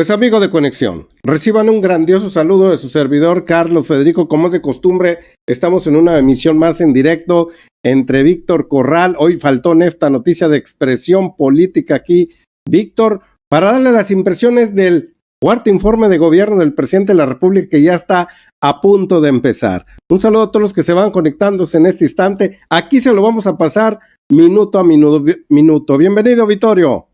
Pues amigo de Conexión, reciban un grandioso saludo de su servidor Carlos Federico. Como es de costumbre, estamos en una emisión más en directo entre Víctor Corral. Hoy faltó en esta noticia de Expresión Política aquí, Víctor, para darle las impresiones del cuarto informe de gobierno del presidente de la República que ya está a punto de empezar. Un saludo a todos los que se van conectándose en este instante. Aquí se lo vamos a pasar minuto a minuto. Bienvenido, Vittorio.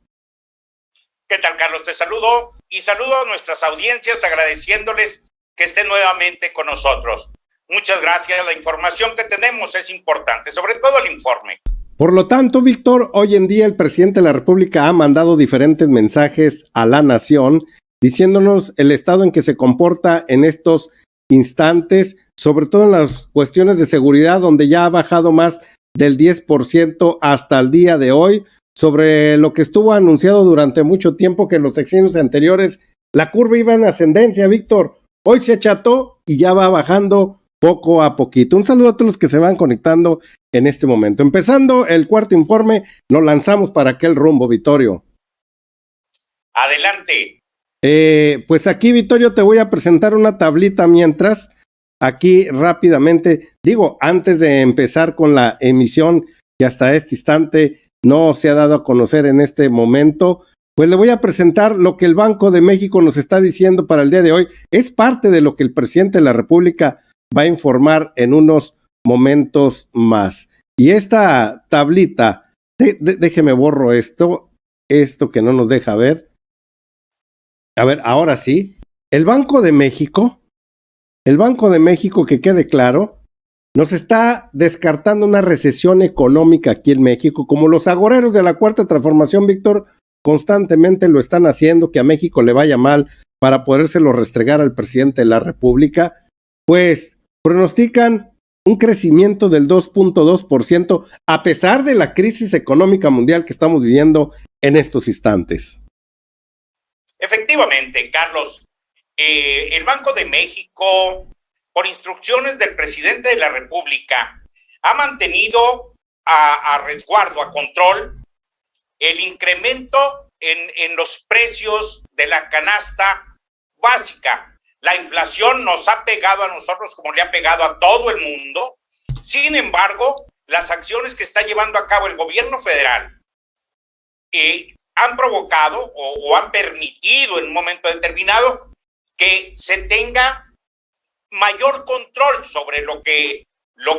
¿Qué tal, Carlos? Te saludo y saludo a nuestras audiencias agradeciéndoles que estén nuevamente con nosotros. Muchas gracias. La información que tenemos es importante, sobre todo el informe. Por lo tanto, Víctor, hoy en día el presidente de la República ha mandado diferentes mensajes a la nación diciéndonos el estado en que se comporta en estos instantes, sobre todo en las cuestiones de seguridad, donde ya ha bajado más del 10% hasta el día de hoy, sobre lo que estuvo anunciado durante mucho tiempo, que en los sexenios anteriores la curva iba en ascendencia, Víctor. Hoy se acható y ya va bajando poco a poquito. Un saludo a todos los que se van conectando en este momento. Empezando el cuarto informe, nos lanzamos para aquel rumbo, Vittorio. Adelante. Pues aquí, Vittorio, te voy a presentar una tablita mientras, aquí rápidamente, digo, antes de empezar con la emisión que hasta este instante no se ha dado a conocer en este momento, pues le voy a presentar lo que el Banco de México nos está diciendo para el día de hoy. Es parte de lo que el presidente de la República va a informar en unos momentos más. Y esta tablita, déjeme borro esto que no nos deja ver. A ver, ahora sí. El Banco de México, que quede claro, nos está descartando una recesión económica aquí en México, como los agoreros de la Cuarta Transformación, Víctor, constantemente lo están haciendo, que a México le vaya mal para podérselo restregar al presidente de la República, pues pronostican un crecimiento del 2.2% a pesar de la crisis económica mundial que estamos viviendo en estos instantes. Efectivamente, Carlos, el Banco de México, por instrucciones del presidente de la República, ha mantenido a resguardo, a control, el incremento en los precios de la canasta básica. La inflación nos ha pegado a nosotros como le ha pegado a todo el mundo. Sin embargo, las acciones que está llevando a cabo el gobierno federal han provocado o han permitido en un momento determinado que se tenga mayor control sobre lo que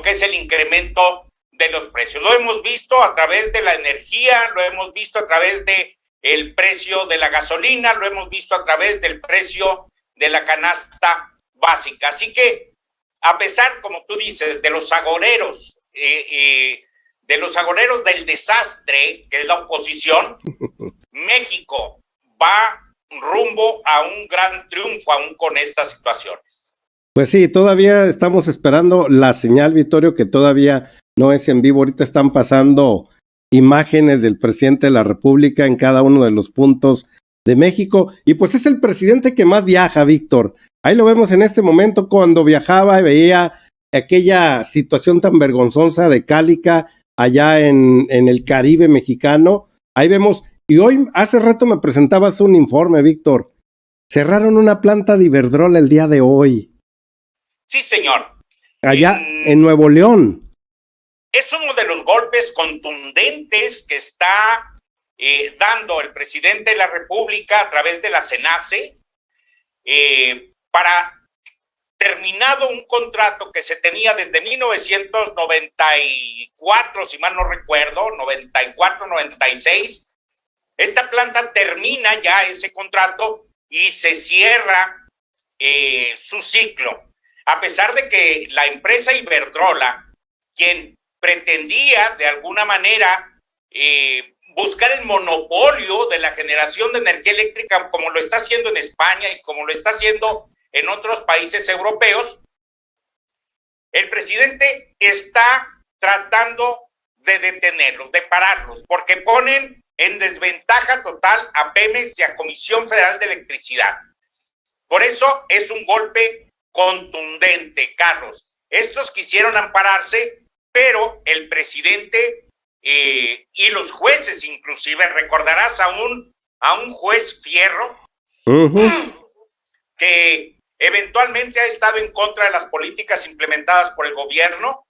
es el incremento de los precios. Lo hemos visto a través de la energía, lo hemos visto a través de el precio de la gasolina, lo hemos visto a través del precio de la canasta básica. Así que, a pesar, como tú dices, de los agoreros, del desastre, que es la oposición, México va rumbo a un gran triunfo aún con estas situaciones. Pues sí, todavía estamos esperando la señal, Vittorio, que todavía no es en vivo. Ahorita están pasando imágenes del presidente de la República en cada uno de los puntos de México. Y pues es el presidente que más viaja, Víctor. Ahí lo vemos en este momento cuando viajaba y veía aquella situación tan vergonzosa de Cálica allá en el Caribe mexicano. Ahí vemos, y hoy, hace rato me presentabas un informe, Víctor. Cerraron una planta de Iberdrola el día de hoy. Sí, señor. Allá en Nuevo León. Es uno de los golpes contundentes que está dando el presidente de la República a través de la CENACE para terminado un contrato que se tenía desde 1994, si mal no recuerdo, 94, 96. Esta planta termina ya ese contrato y se cierra su ciclo. A pesar de que la empresa Iberdrola, quien pretendía de alguna manera buscar el monopolio de la generación de energía eléctrica, como lo está haciendo en España y como lo está haciendo en otros países europeos, el presidente está tratando de detenerlos, de pararlos, porque ponen en desventaja total a Pemex y a Comisión Federal de Electricidad. Por eso es un golpe contundente, Carlos. Estos quisieron ampararse, pero el presidente y los jueces, inclusive, recordarás a un juez Fierro que eventualmente ha estado en contra de las políticas implementadas por el gobierno.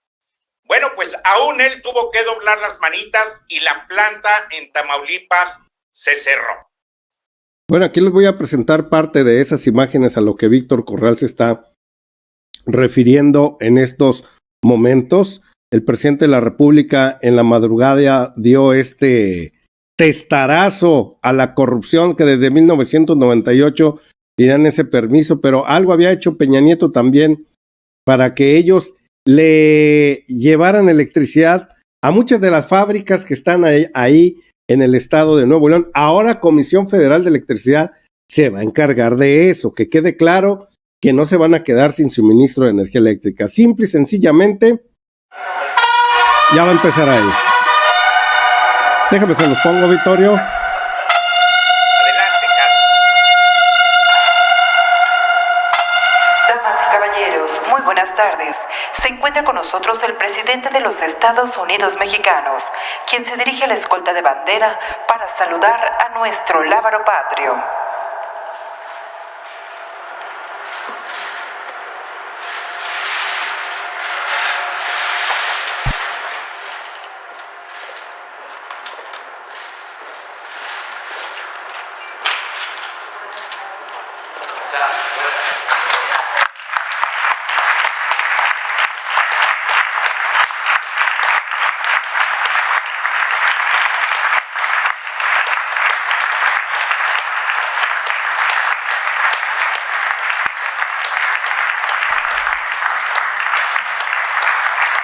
Bueno, pues aún él tuvo que doblar las manitas y la planta en Tamaulipas se cerró. Bueno, aquí les voy a presentar parte de esas imágenes a lo que Víctor Corral se está refiriendo en estos momentos. El presidente de la República en la madrugada dio este testarazo a la corrupción que desde 1998 tenían ese permiso, pero algo había hecho Peña Nieto también para que ellos le llevaran electricidad a muchas de las fábricas que están ahí en el estado de Nuevo León. Ahora Comisión Federal de Electricidad se va a encargar de eso, que quede claro que no se van a quedar sin suministro de energía eléctrica. Simple y sencillamente, ya va a empezar ahí. Déjame se los pongo, Vittorio. Adelante, Carlos. Damas y caballeros, muy buenas tardes. Se encuentra con nosotros el presidente de los Estados Unidos mexicanos, quien se dirige a la escolta de bandera para saludar a nuestro lábaro patrio.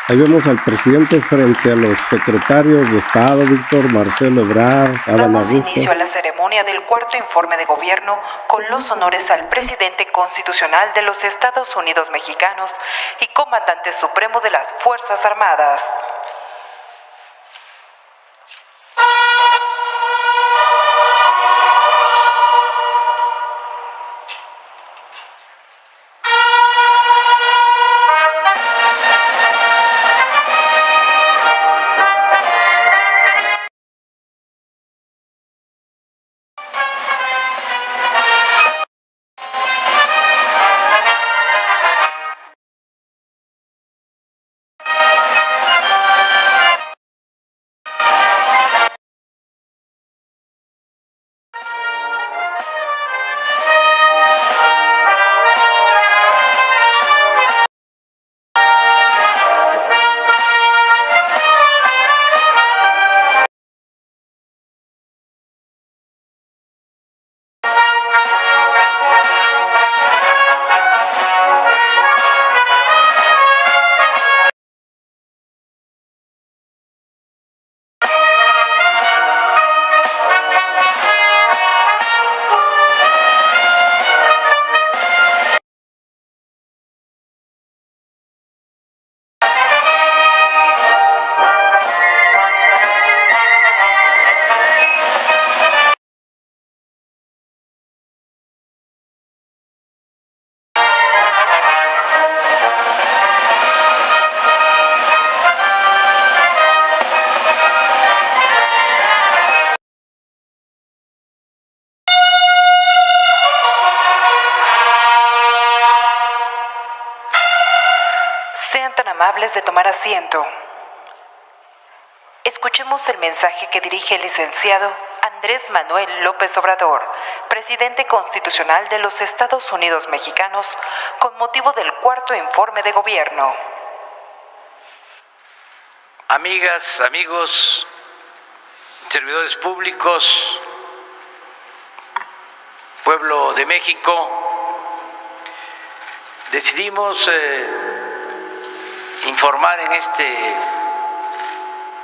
Ahí vemos al presidente frente a los secretarios de Estado, Víctor, Marcelo Ebrard, Adán Augusto. Damos inicio a la ceremonia del cuarto informe de gobierno con los honores al presidente constitucional de los Estados Unidos mexicanos y comandante supremo de las Fuerzas Armadas. Sean tan amables de tomar asiento. Escuchemos el mensaje que dirige el licenciado Andrés Manuel López Obrador, presidente constitucional de los Estados Unidos mexicanos, con motivo del cuarto informe de gobierno. Amigas, amigos, servidores públicos, pueblo de México, decidimos informar en este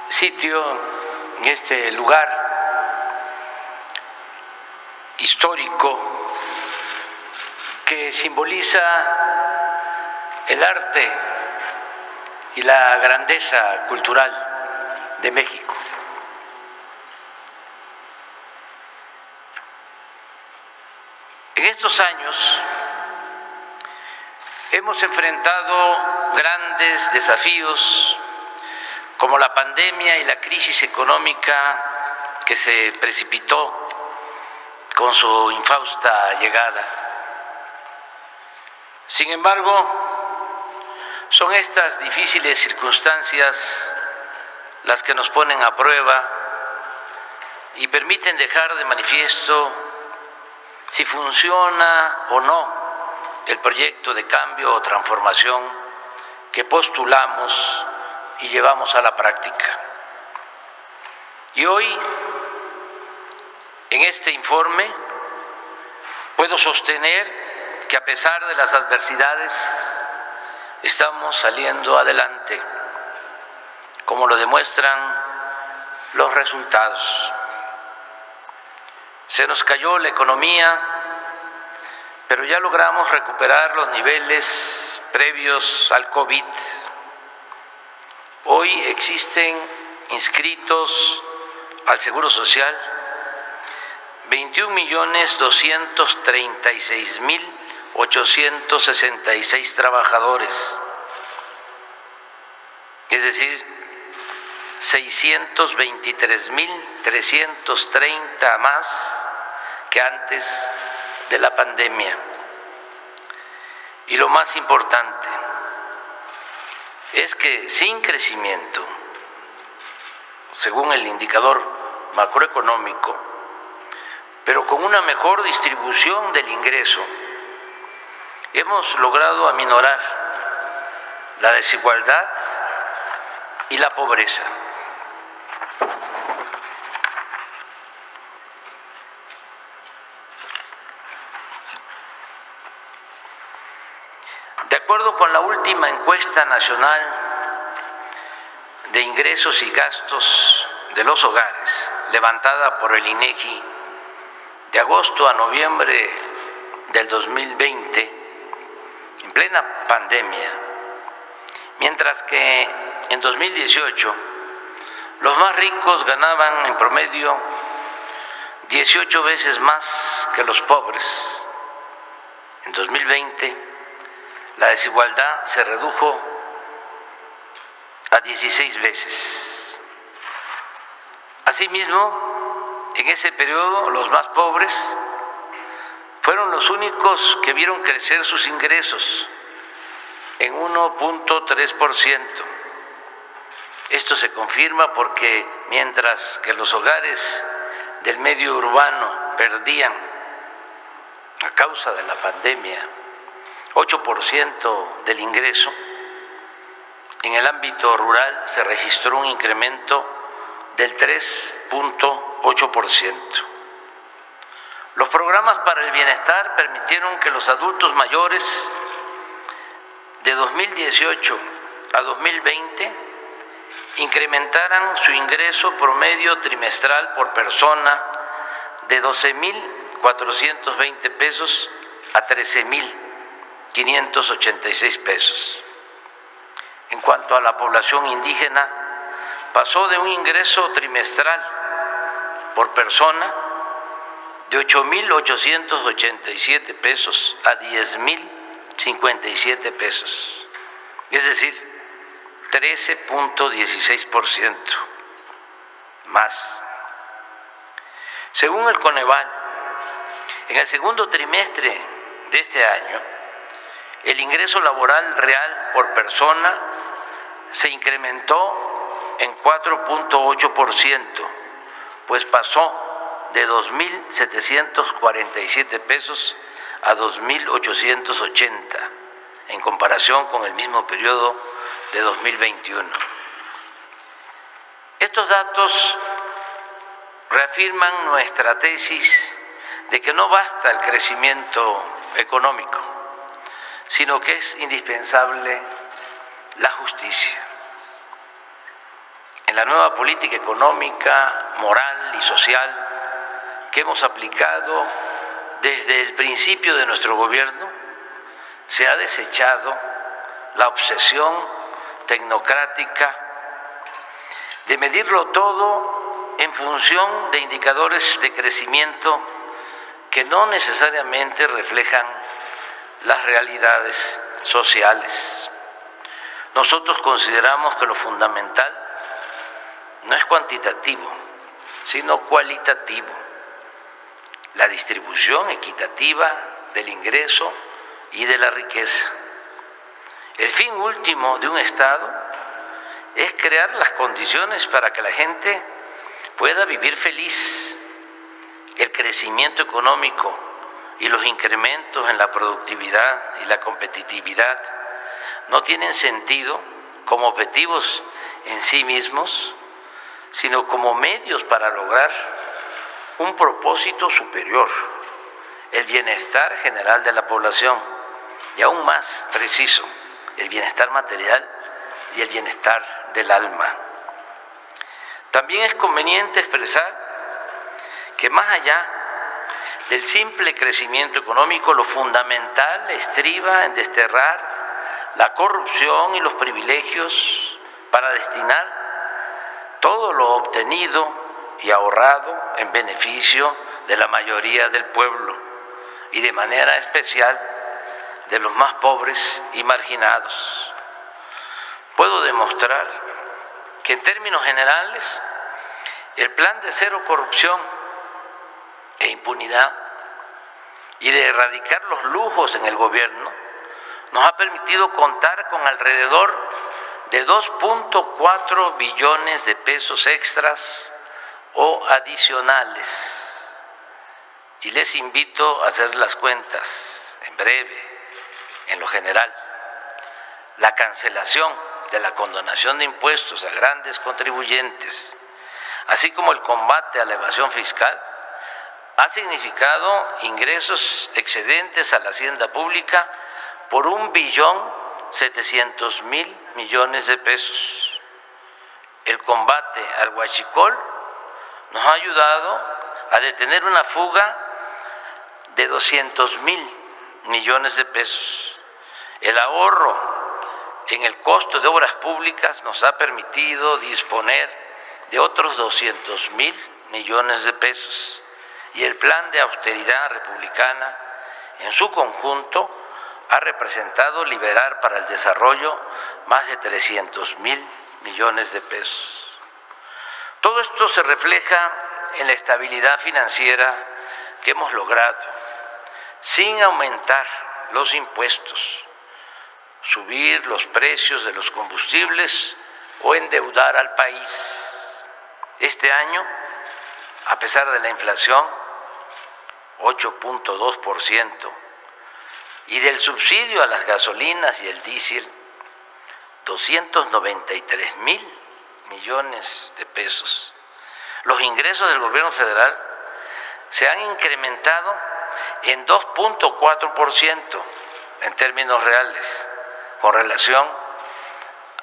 sitio, en este lugar histórico que simboliza el arte y la grandeza cultural de México. En estos años hemos enfrentado grandes desafíos como la pandemia y la crisis económica que se precipitó con su infausta llegada. Sin embargo, son estas difíciles circunstancias las que nos ponen a prueba y permiten dejar de manifiesto si funciona o no el proyecto de cambio o transformación que postulamos y llevamos a la práctica. Y hoy, en este informe, puedo sostener que a pesar de las adversidades, estamos saliendo adelante, como lo demuestran los resultados. Se nos cayó la economía, pero ya logramos recuperar los niveles previos al COVID. Hoy existen inscritos al Seguro Social 21.236.866 trabajadores, es decir, 623.330 más que antes de la pandemia. Y lo más importante es que sin crecimiento, según el indicador macroeconómico, pero con una mejor distribución del ingreso, hemos logrado aminorar la desigualdad y la pobreza. De acuerdo con la última encuesta nacional de ingresos y gastos de los hogares, levantada por el INEGI de agosto a noviembre del 2020, en plena pandemia, mientras que en 2018 los más ricos ganaban en promedio 18 veces más que los pobres. En 2020 la desigualdad se redujo a 16 veces. Asimismo, en ese periodo los más pobres fueron los únicos que vieron crecer sus ingresos en 1.3%. Esto se confirma porque mientras que los hogares del medio urbano perdían, a causa de la pandemia, 8% del ingreso, en el ámbito rural se registró un incremento del 3.8%. Los programas para el bienestar permitieron que los adultos mayores de 2018 a 2020 incrementaran su ingreso promedio trimestral por persona de 12.420 pesos a 13.586 pesos. En cuanto a la población indígena, pasó de un ingreso trimestral por persona de 8.887 pesos a 10.057 pesos, es decir, 13.16% más. Según el Coneval, en el segundo trimestre de este año, el ingreso laboral real por persona se incrementó en 4.8%, pues pasó de 2.747 pesos a 2.880 en comparación con el mismo periodo de 2021. Estos datos reafirman nuestra tesis de que no basta el crecimiento económico, sino que es indispensable la justicia. En la nueva política económica, moral y social que hemos aplicado desde el principio de nuestro gobierno, se ha desechado la obsesión tecnocrática de medirlo todo en función de indicadores de crecimiento que no necesariamente reflejan las realidades sociales. Nosotros consideramos que lo fundamental no es cuantitativo, sino cualitativo. la distribución equitativa del ingreso y de la riqueza. El fin último de un Estado es crear las condiciones para que la gente pueda vivir feliz. El crecimiento económico y los incrementos en la productividad y la competitividad no tienen sentido como objetivos en sí mismos, sino como medios para lograr un propósito superior, el bienestar general de la población y aún más preciso, el bienestar material y el bienestar del alma. También es conveniente expresar que más allá del simple crecimiento económico, lo fundamental estriba en desterrar la corrupción y los privilegios para destinar todo lo obtenido y ahorrado en beneficio de la mayoría del pueblo y de manera especial de los más pobres y marginados. Puedo demostrar que en términos generales el plan de cero corrupción e impunidad y de erradicar los lujos en el gobierno nos ha permitido contar con alrededor de 2.4 billones de pesos extras o adicionales. Y les invito a hacer las cuentas en breve, en lo general. La cancelación de la condonación de impuestos a grandes contribuyentes, así como el combate a la evasión fiscal, ha significado ingresos excedentes a la hacienda pública por 1.700.000 millones de pesos. El combate al huachicol nos ha ayudado a detener una fuga de 200.000 millones de pesos. El ahorro en el costo de obras públicas nos ha permitido disponer de otros 200.000 millones de pesos. Y el plan de austeridad republicana en su conjunto ha representado liberar para el desarrollo más de 300.000 millones de pesos. Todo esto se refleja en la estabilidad financiera que hemos logrado, sin aumentar los impuestos, subir los precios de los combustibles o endeudar al país. Este año, a pesar de la inflación, 8.2%, y del subsidio a las gasolinas y el diésel, 293.000 millones de pesos. Los ingresos del gobierno federal se han incrementado en 2.4% en términos reales, con relación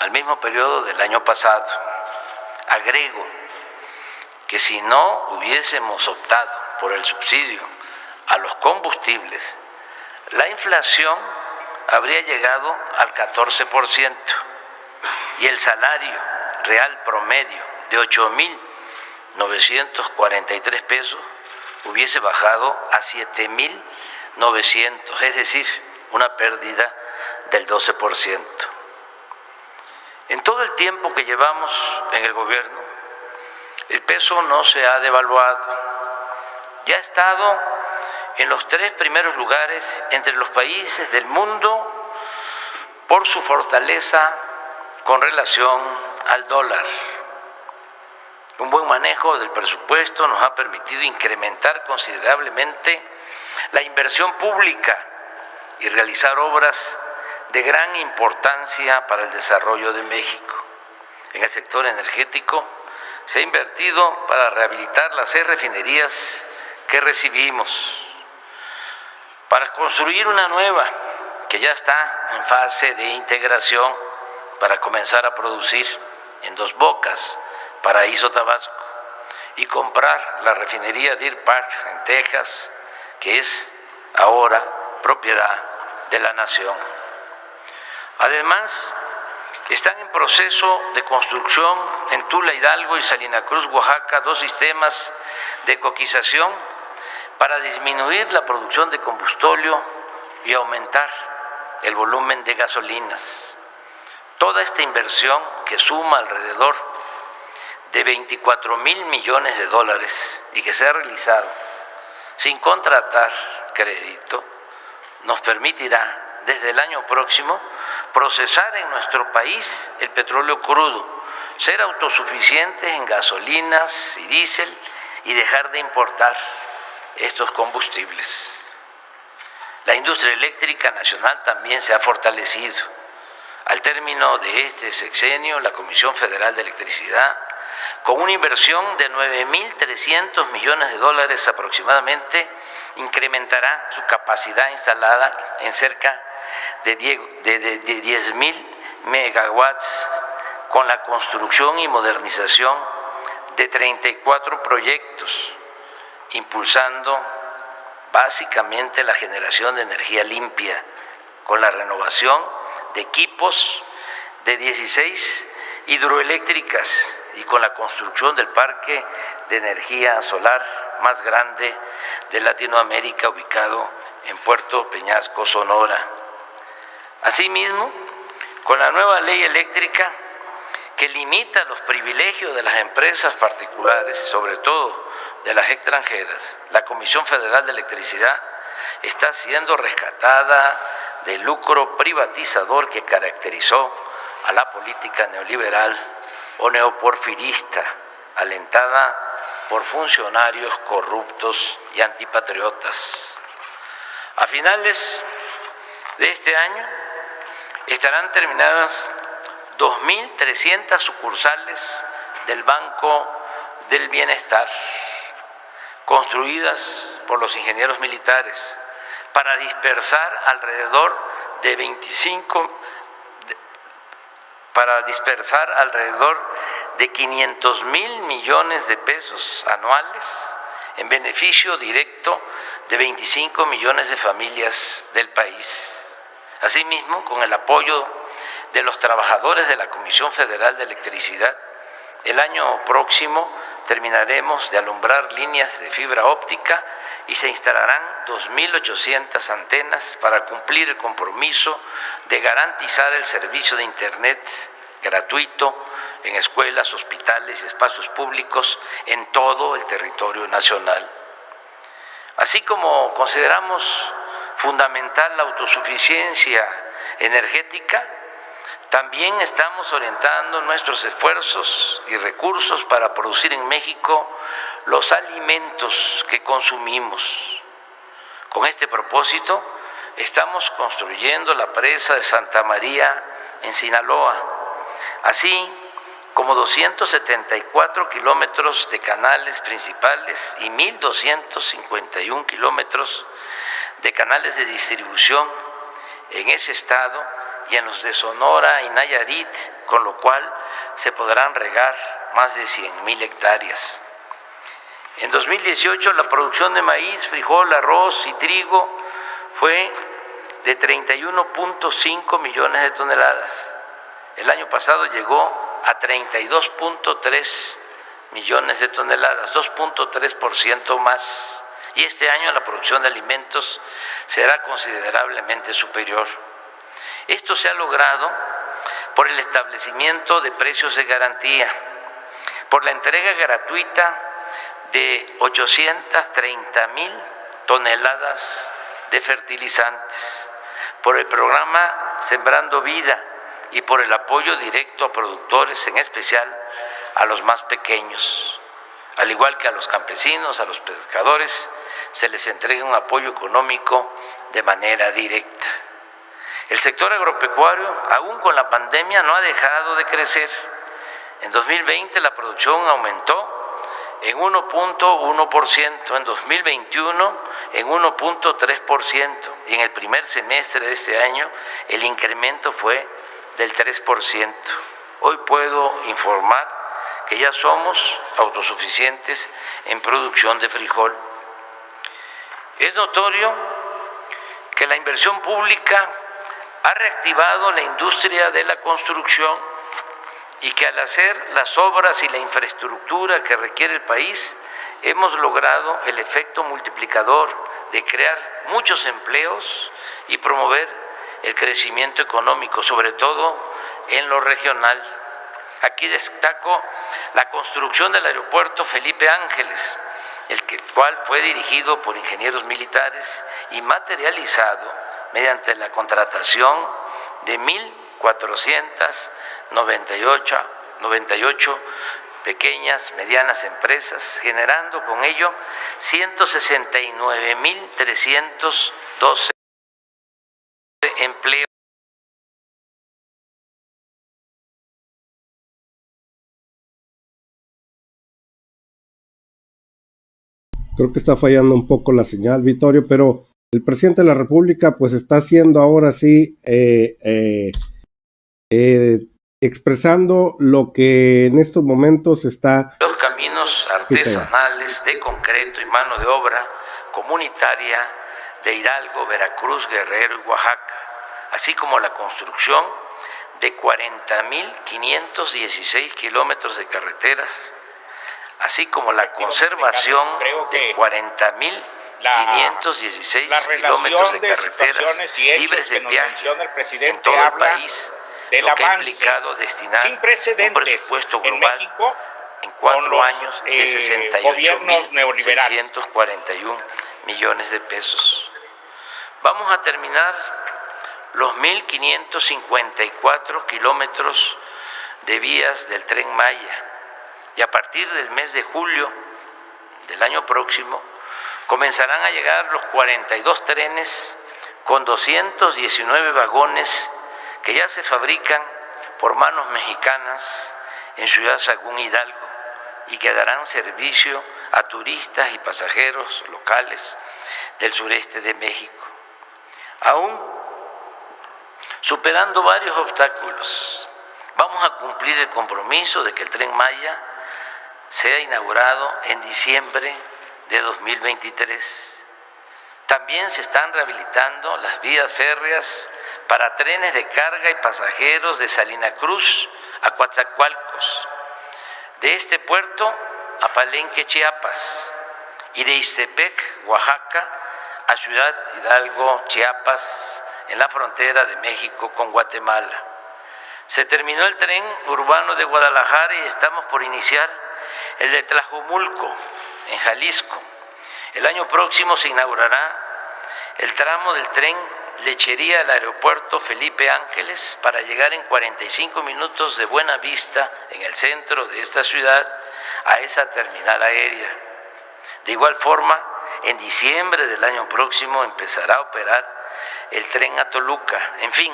al mismo periodo del año pasado. Agrego que si no hubiésemos optado por el subsidio a los combustibles, la inflación habría llegado al 14% y el salario real promedio de 8.943 pesos hubiese bajado a 7.900, es decir, una pérdida del 12%. En todo el tiempo que llevamos en el gobierno, el peso no se ha devaluado. Ya ha estado en los 3 primeros lugares entre los países del mundo por su fortaleza con relación al dólar. Un buen manejo del presupuesto nos ha permitido incrementar considerablemente la inversión pública y realizar obras de gran importancia para el desarrollo de México. En el sector energético se ha invertido para rehabilitar las 6 refinerías que recibimos, para construir una nueva que ya está en fase de integración para comenzar a producir en Dos Bocas, Paraíso, Tabasco, y comprar la refinería Deer Park en Texas, que es ahora propiedad de la nación. Además, están en proceso de construcción en Tula, Hidalgo y Salina Cruz, Oaxaca, 2 sistemas de coquización para disminuir la producción de combustóleo y aumentar el volumen de gasolinas. Toda esta inversión, que suma alrededor de 24.000 millones de dólares y que se ha realizado sin contratar crédito, nos permitirá desde el año próximo procesar en nuestro país el petróleo crudo, ser autosuficientes en gasolinas y diésel y dejar de importar estos combustibles. La industria eléctrica nacional también se ha fortalecido. Al término de este sexenio, la Comisión Federal de Electricidad, con una inversión de 9.300 millones de dólares aproximadamente, incrementará su capacidad instalada en cerca de 10.000 megawatts con la construcción y modernización de 34 proyectos, impulsando básicamente la generación de energía limpia con la renovación de equipos de 16 hidroeléctricas y con la construcción del parque de energía solar más grande de Latinoamérica, ubicado en Puerto Peñasco, Sonora. Asimismo, con la nueva ley eléctrica que limita los privilegios de las empresas particulares, sobre todo de las extranjeras, la Comisión Federal de Electricidad está siendo rescatada del lucro privatizador que caracterizó a la política neoliberal o neoporfirista, alentada por funcionarios corruptos y antipatriotas. A finales de este año estarán terminadas 2.300 sucursales del Banco del Bienestar, construidas por los ingenieros militares para dispersar alrededor de 500.000 millones de pesos anuales en beneficio directo de 25 millones de familias del país. Asimismo, con el apoyo de los trabajadores de la Comisión Federal de Electricidad, el año próximo terminaremos de alumbrar líneas de fibra óptica y se instalarán 2.800 antenas para cumplir el compromiso de garantizar el servicio de Internet gratuito en escuelas, hospitales y espacios públicos en todo el territorio nacional. Así como consideramos fundamental la autosuficiencia energética, también estamos orientando nuestros esfuerzos y recursos para producir en México los alimentos que consumimos. Con este propósito, estamos construyendo la presa de Santa María en Sinaloa, así como 274 kilómetros de canales principales y 1.251 kilómetros de canales de distribución en ese estado y en los de Sonora y Nayarit, con lo cual se podrán regar más de 100.000 hectáreas. En 2018 la producción de maíz, frijol, arroz y trigo fue de 31.5 millones de toneladas. El año pasado llegó a 32.3 millones de toneladas, 2.3% más. Y este año la producción de alimentos será considerablemente superior. Esto se ha logrado por el establecimiento de precios de garantía, por la entrega gratuita de 830.000 toneladas de fertilizantes, por el programa Sembrando Vida y por el apoyo directo a productores, en especial a los más pequeños. Al igual que a los campesinos, a los pescadores, se les entrega un apoyo económico de manera directa. El sector agropecuario, aún con la pandemia, no ha dejado de crecer. En 2020 la producción aumentó en 1.1%, en 2021 en 1.3% y en el primer semestre de este año el incremento fue del 3%. Hoy puedo informar que ya somos autosuficientes en producción de frijol. Es notorio que la inversión pública ha reactivado la industria de la construcción y que al hacer las obras y la infraestructura que requiere el país, hemos logrado el efecto multiplicador de crear muchos empleos y promover el crecimiento económico, sobre todo en lo regional. Aquí destaco la construcción del aeropuerto Felipe Ángeles, cual fue dirigido por ingenieros militares y materializado mediante la contratación de 1,498 pequeñas, medianas empresas, generando con ello 169,312 empleos. Creo que está fallando un poco la señal, Vittorio, pero el presidente de la República pues está haciendo ahora sí, expresando lo que en estos momentos está... Los caminos artesanales de concreto y mano de obra comunitaria de Hidalgo, Veracruz, Guerrero y Oaxaca, así como la construcción de 40,516 kilómetros de carreteras, así como la conservación de 40,516 kilómetros de carreteras libres de peaje en todo el país, lo que ha implicado destinar sin precedentes un presupuesto global en México en 4 años de gobiernos neoliberales. 68,641 millones de pesos. Vamos a terminar los 1,554 kilómetros de vías del Tren Maya. Y a partir del mes de julio del año próximo comenzarán a llegar los 42 trenes con 219 vagones que ya se fabrican por manos mexicanas en Ciudad Sagún, Hidalgo, y que darán servicio a turistas y pasajeros locales del sureste de México. Aún superando varios obstáculos, vamos a cumplir el compromiso de que el Tren Maya sea inaugurado en diciembre de 2023. También se están rehabilitando las vías férreas para trenes de carga y pasajeros de Salina Cruz a Coatzacoalcos, de este puerto a Palenque, Chiapas, y de Ixtepec, Oaxaca, a Ciudad Hidalgo, Chiapas, en la frontera de México con Guatemala. Se terminó el tren urbano de Guadalajara y estamos por iniciar el de Tlajomulco, en Jalisco. El año próximo se inaugurará el tramo del tren Lechería al aeropuerto Felipe Ángeles para llegar en 45 minutos de Buena Vista, en el centro de esta ciudad, a esa terminal aérea. De igual forma, en diciembre del año próximo empezará a operar el tren a Toluca. En fin,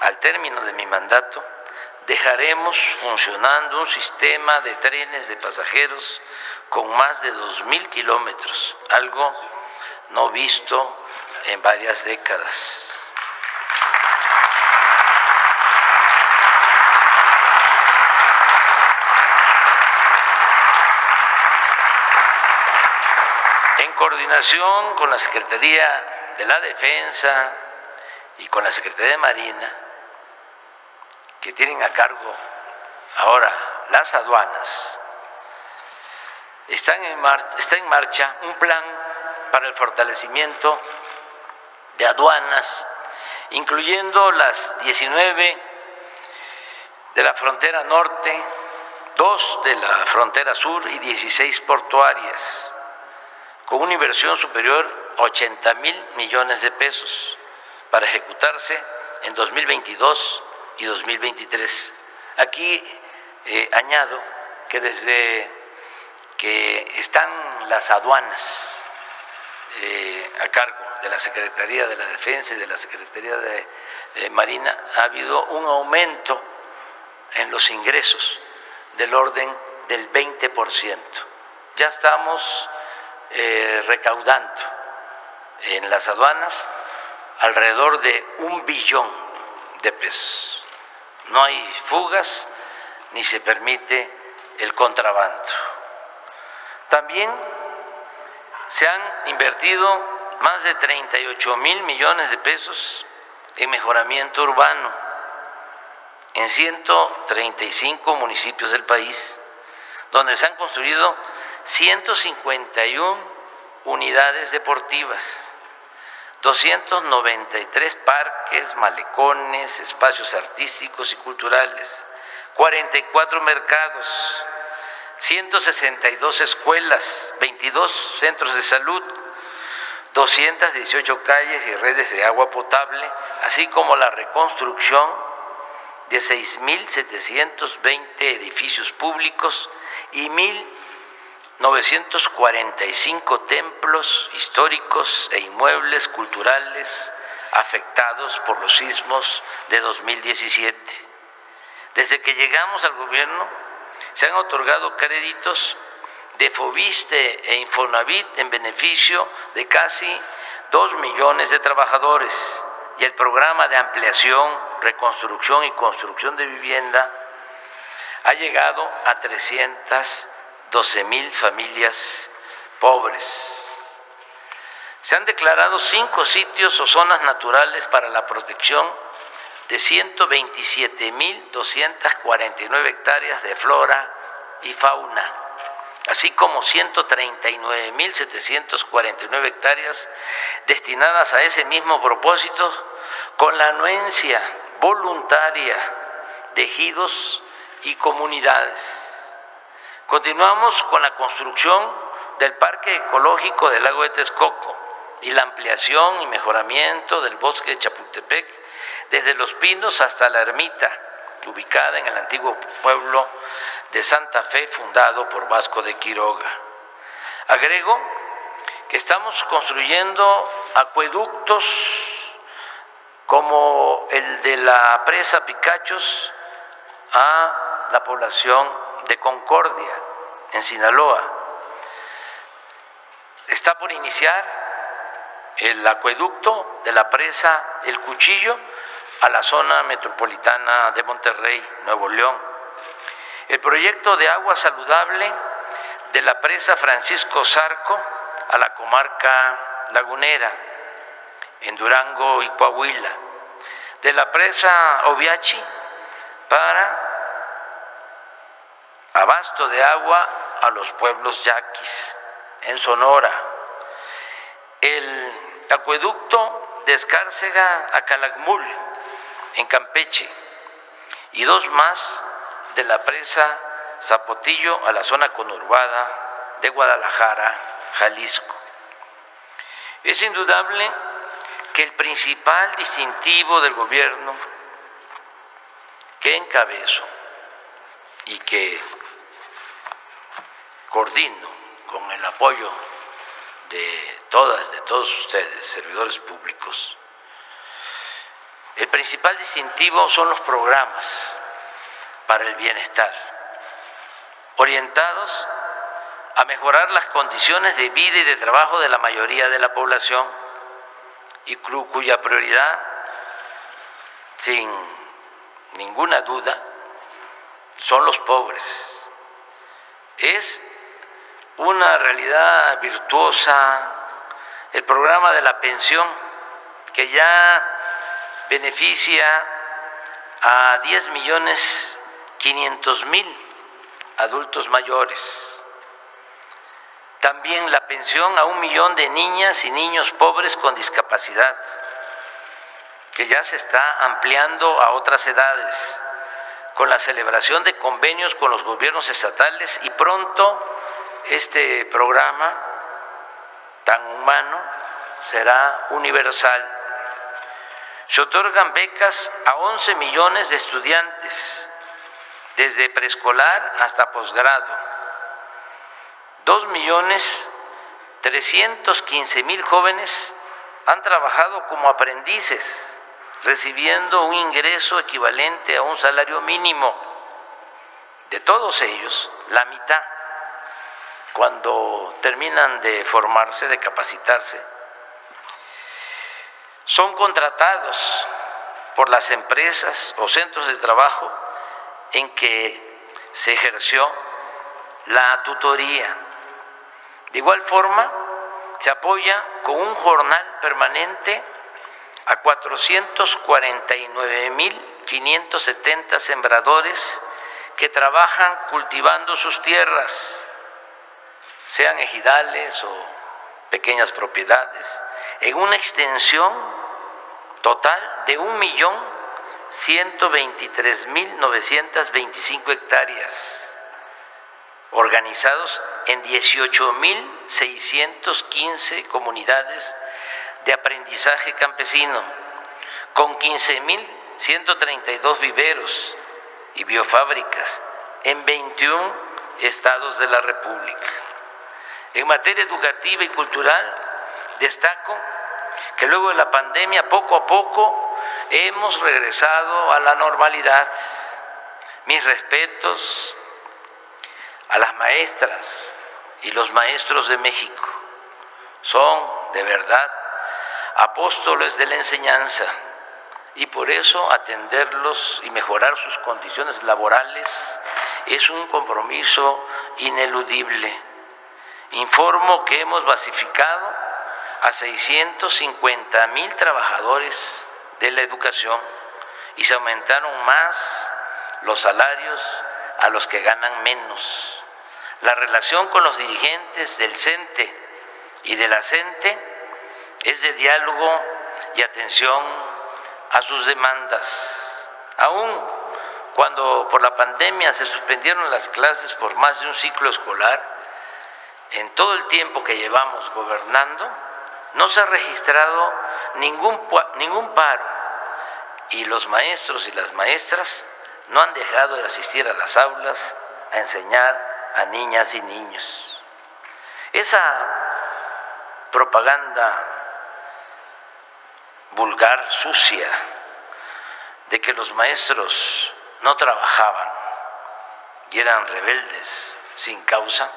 al término de mi mandato, dejaremos funcionando un sistema de trenes de pasajeros con más de 2,000 kilómetros, algo no visto en varias décadas. En coordinación con la Secretaría de la Defensa y con la Secretaría de Marina, que tienen a cargo ahora las aduanas, está en marcha un plan para el fortalecimiento de aduanas, incluyendo las 19 de la frontera norte, 2 de la frontera sur y 16 portuarias, con una inversión superior a 80,000 millones de pesos para ejecutarse en 2022 y 2023. Aquí añado que desde que están las aduanas a cargo de la Secretaría de la Defensa y de la Secretaría de Marina, ha habido un aumento en los ingresos del orden del 20%. Ya estamos recaudando en las aduanas alrededor de 1 billón de pesos. No hay fugas ni se permite el contrabando. También se han invertido más de 38,000 millones de pesos en mejoramiento urbano en 135 municipios del país, donde se han construido 151 unidades deportivas, 293 parques, malecones, espacios artísticos y culturales, 44 mercados, 162 escuelas, 22 centros de salud, 218 calles y redes de agua potable, así como la reconstrucción de 6.720 edificios públicos y 1.945 templos históricos e inmuebles culturales afectados por los sismos de 2017. Desde que llegamos al gobierno, se han otorgado créditos de Fobiste e Infonavit en beneficio de casi 2 millones de trabajadores, y el programa de ampliación, reconstrucción y construcción de vivienda ha llegado a 312,000 familias pobres. Se han declarado 5 sitios o zonas naturales para la protección de 127,249 hectáreas de flora y fauna, así como 139,749 hectáreas destinadas a ese mismo propósito con la anuencia voluntaria de ejidos y comunidades. Continuamos con la construcción del Parque Ecológico del Lago de Texcoco y la ampliación y mejoramiento del bosque de Chapultepec, desde Los Pinos hasta la Ermita, ubicada en el antiguo pueblo de Santa Fe, fundado por Vasco de Quiroga. Agrego que estamos construyendo acueductos como el de la presa Picachos a la población de Concordia, en Sinaloa. Está por iniciar el acueducto de la presa El Cuchillo a la zona metropolitana de Monterrey, Nuevo León. El proyecto de agua saludable de la presa Francisco Zarco a la comarca lagunera, en Durango y Coahuila. De la presa Oviachi para abasto de agua a los pueblos yaquis, en Sonora. El acueducto de Escárcega a Calakmul, en Campeche, y 2 más de la presa Zapotillo a la zona conurbada de Guadalajara, Jalisco. Es indudable que el principal distintivo del gobierno que encabezo y que coordino con el apoyo de todos ustedes, servidores públicos, el principal distintivo son los programas para el bienestar, orientados a mejorar las condiciones de vida y de trabajo de la mayoría de la población y cuya prioridad, sin ninguna duda, son los pobres. Es una realidad virtuosa el programa de la pensión, que ya beneficia a 10,500,000 adultos mayores. También la pensión a 1 millón de niñas y niños pobres con discapacidad, que ya se está ampliando a otras edades, con la celebración de convenios con los gobiernos estatales, y pronto este programa tan humano será universal. Se otorgan becas a 11 millones de estudiantes, desde preescolar hasta posgrado. 2,315,000 jóvenes han trabajado como aprendices, recibiendo un ingreso equivalente a un salario mínimo. De todos ellos, la mitad, cuando terminan de formarse, de capacitarse, son contratados por las empresas o centros de trabajo en que se ejerció la tutoría. De igual forma, se apoya con un jornal permanente a 449,570 sembradores que trabajan cultivando sus tierras, sean ejidales o pequeñas propiedades, en una extensión total de 1,123,925 hectáreas. organizados en 18.615 comunidades de aprendizaje campesino, con 15.132 viveros y biofábricas en 21 estados de la República. En materia educativa y cultural, destaco que luego de la pandemia, poco a poco, hemos regresado a la normalidad. Mis respetos a las maestras y los maestros de México. Son, de verdad, apóstoles de la enseñanza, y por eso atenderlos y mejorar sus condiciones laborales es un compromiso ineludible. Informo que hemos basificado a 650,000 trabajadores de la educación y se aumentaron más los salarios a los que ganan menos. La relación con los dirigentes del CENTE y de la CENTE es de diálogo y atención a sus demandas. Aún cuando por la pandemia se suspendieron las clases por más de un ciclo escolar, en todo el tiempo que llevamos gobernando, no se ha registrado ningún paro, y los maestros y las maestras no han dejado de asistir a las aulas a enseñar a niñas y niños. Esa propaganda vulgar, sucia, de que los maestros no trabajaban y eran rebeldes sin causa,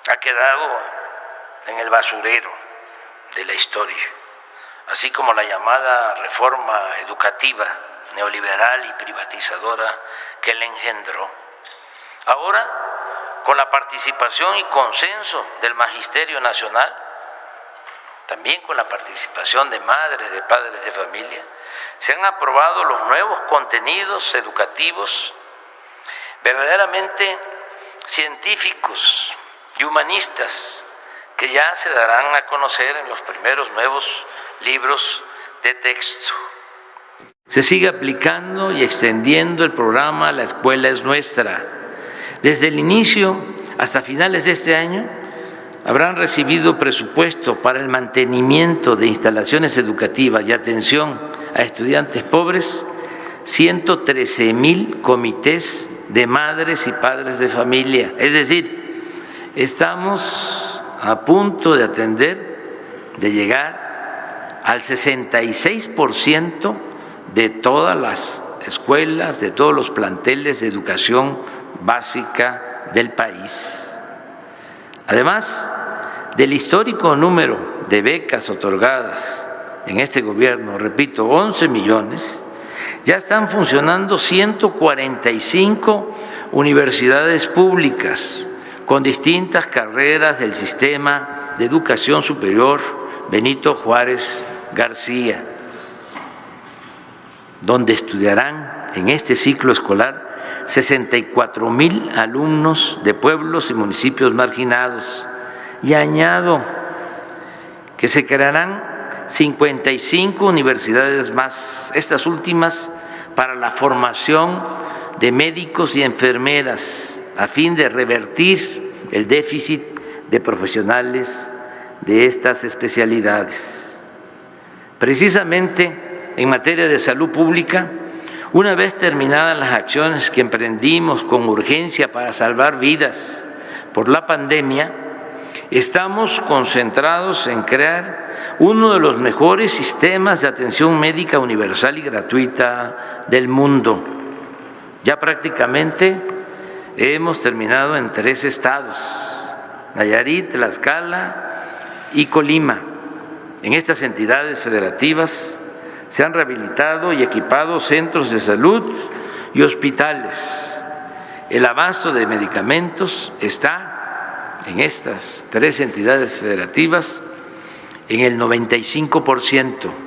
ha quedado en el basurero de la historia, así como la llamada reforma educativa neoliberal y privatizadora que la engendró. Ahora, con la participación y consenso del Magisterio Nacional, también con la participación de madres, de padres de familia, se han aprobado los nuevos contenidos educativos verdaderamente científicos y humanistas, que ya se darán a conocer en los primeros nuevos libros de texto. Se sigue aplicando y extendiendo el programa La Escuela es Nuestra. Desde el inicio hasta finales de este año habrán recibido presupuesto para el mantenimiento de instalaciones educativas y atención a estudiantes pobres 113,000 comités de madres y padres de familia. Es decir, estamos a punto de atender, de llegar al 66% de todas las escuelas, de todos los planteles de educación básica del país. Además del histórico número de becas otorgadas en este gobierno, repito, 11 millones, ya están funcionando 145 universidades públicas con distintas carreras del sistema de educación superior Benito Juárez García, donde estudiarán en este ciclo escolar 64,000 alumnos de pueblos y municipios marginados. Y añado que se crearán 55 universidades más, estas últimas para la formación de médicos y enfermeras, a fin de revertir el déficit de profesionales de estas especialidades. Precisamente en materia de salud pública, una vez terminadas las acciones que emprendimos con urgencia para salvar vidas por la pandemia, estamos concentrados en crear uno de los mejores sistemas de atención médica universal y gratuita del mundo. Ya prácticamente hemos terminado en 3 estados, Nayarit, Tlaxcala y Colima. En estas entidades federativas se han rehabilitado y equipado centros de salud y hospitales. El abasto de medicamentos está en estas 3 entidades federativas en el 95%.